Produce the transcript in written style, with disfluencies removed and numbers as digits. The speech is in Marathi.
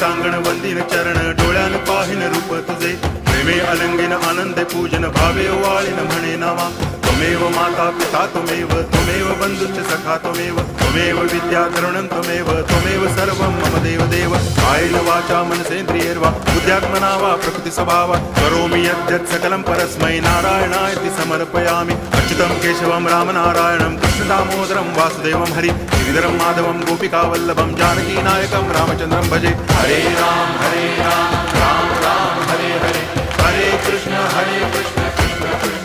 सांगण वंदिन चरण डोळ्यान पाहिन रूप तुझे प्रेमे अलंगिन आनंदे पूजन भावे वाळीन म्हणे नावा त्वमेव माता पिता त्वमेव बंधुश्च सखा त्वमेव विद्या तरुणं त्वमेव सर्वं मम देव कायेन वाचा मनसेन्द्रियैर्वा बुद्ध्यात्मना वा प्रकृति स्वभावा करोमि यद्यत् सकलं परस्मै नारायणायति समर्पयामि अच्युतं केशवं रामनारायणं कृष्णदामोदरं वासुदेवं हरि गिरिधरं माधवं गोपिकावल्लभं जानकीनायकं रामचन्द्रं भजे हरे राम राम राम हरे हरे हरे कृष्ण कृष्ण कृष्ण